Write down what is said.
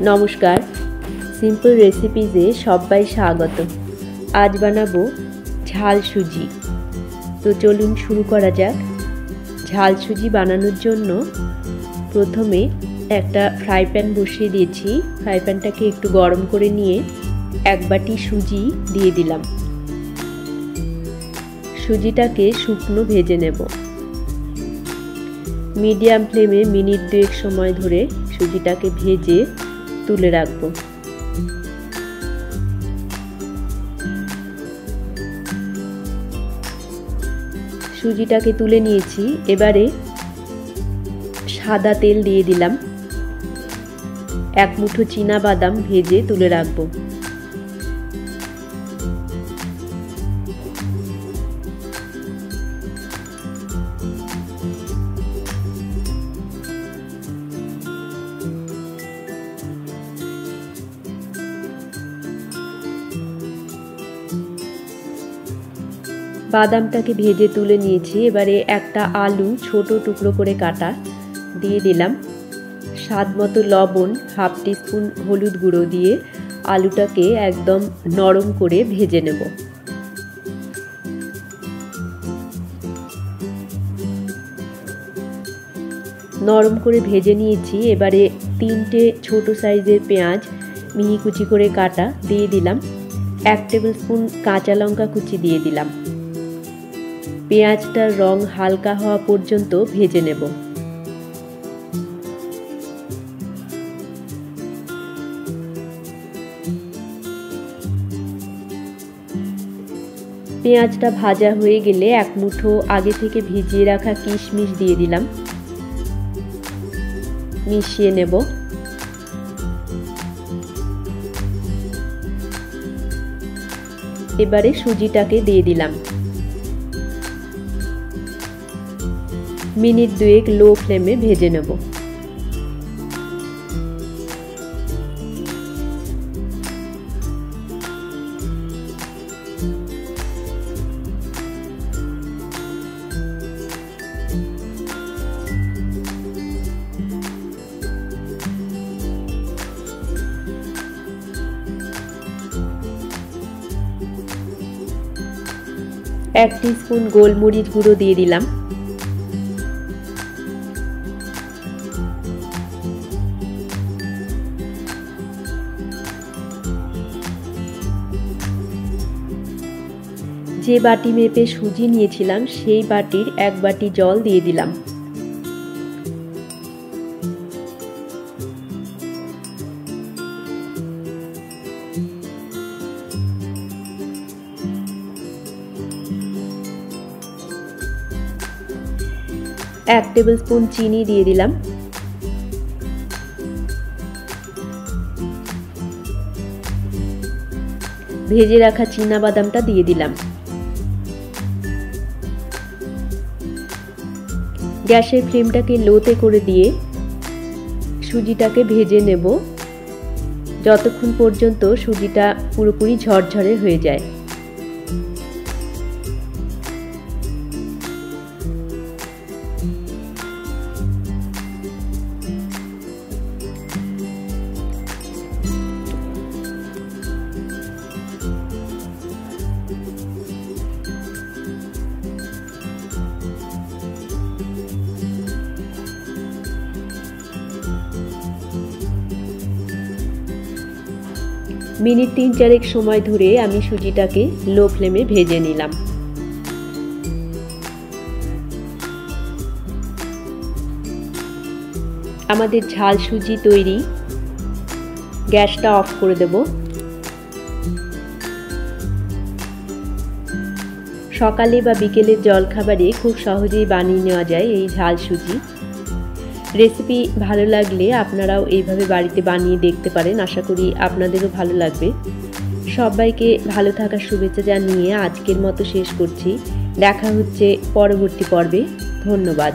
নমস্কার, সিম্পল রেসিপিজে সবাই স্বাগত। আজ বানাবো ঝাল সুজি। তো চলুন শুরু করা যাক। ঝাল সুজি বানানোর জন্য প্রথমে একটা ফ্রাই প্যান বসিয়ে দিয়েছি। ফ্রাই প্যানটাকে একটু গরম করে নিয়ে এক বাটি সুজি দিয়ে দিলাম। সুজিটাকে শুকনো ভেজে নেব। মিডিয়াম ফ্লেমে মিনিট 2 সময় ধরে সুজিটাকে ভেজে তুলে রাখব। সুজিটাকে তুলে নিয়েছি। এবারে সাদা তেল দিয়ে দিলাম। 1 মুঠো চীনা বাদাম ভেজে তুলে রাখব। বাদামটাকে ভেজে তুলে নিয়েছি। এবারে একটা আলু ছোট টুকরো করে কাটা দিয়ে দিলাম। স্বাদ মতো লবণ, 1/2 টিস্পুন হলুদ গুঁড়ো দিয়ে আলুটাকে একদম নরম করে ভেজে নেব। নরম করে ভেজে নিয়েছি। এবারে 3টে ছোট সাইজের পেঁয়াজ মিহি কুচি করে কাটা দিয়ে দিলাম। 1 টেবিল স্পুন কাঁচা লঙ্কা কুচি দিয়ে দিলাম। পেঁয়াজটার রং হালকা হওয়া পর্যন্ত ভেজে নেব। পেঁয়াজটা ভাজা হয়ে গেলে 1 মুঠো আগে থেকে ভিজিয়ে রাখা কিশমিশ দিয়ে দিলাম। মিশিয়ে নেব। এবারে সুজিটাকে দিয়ে দিলাম। মিনিট 2 লো ফ্লেমে ভেজে নেব। এক টিস্পুন গোলমরিচ গুঁড়ো দিয়ে দিলাম। যে বাটি মেপে সুজি নিয়েছিলাম সেই বাটির 1 বাটি জল দিয়ে দিলাম। এক টেবিল স্পুন চিনি দিয়ে দিলাম। ভেজে রাখা চীনা বাদামটা দিয়ে দিলাম। গ্যাসের ফ্লেমটাকে লোতে করে দিয়ে সুজিটাকে ভেজে নেব যতক্ষণ পর্যন্ত সুজিটা পুরোপুরি ঝরঝরে হয়ে যায়। মিনিট 3-4 সময় ধরে আমি সুজিটাকে লো ফ্লেমে ভেজে নিলাম। আমাদের ঝাল সুজি তৈরি। গ্যাসটা অফ করে দেব। সকালে বা বিকেলের জলখাবারে খুব সহজেই বানিয়ে নেওয়া যায় এই ঝাল সুজি। রেসিপি ভালো লাগলে আপনারাও এইভাবে বাড়িতে বানিয়ে দেখতে পারেন। আশা করি আপনাদেরও ভালো লাগবে। সবাইকে ভালো থাকার শুভেচ্ছা জানিয়ে আজকের মতো শেষ করছি। দেখা হচ্ছে পরবর্তী পর্বে। ধন্যবাদ।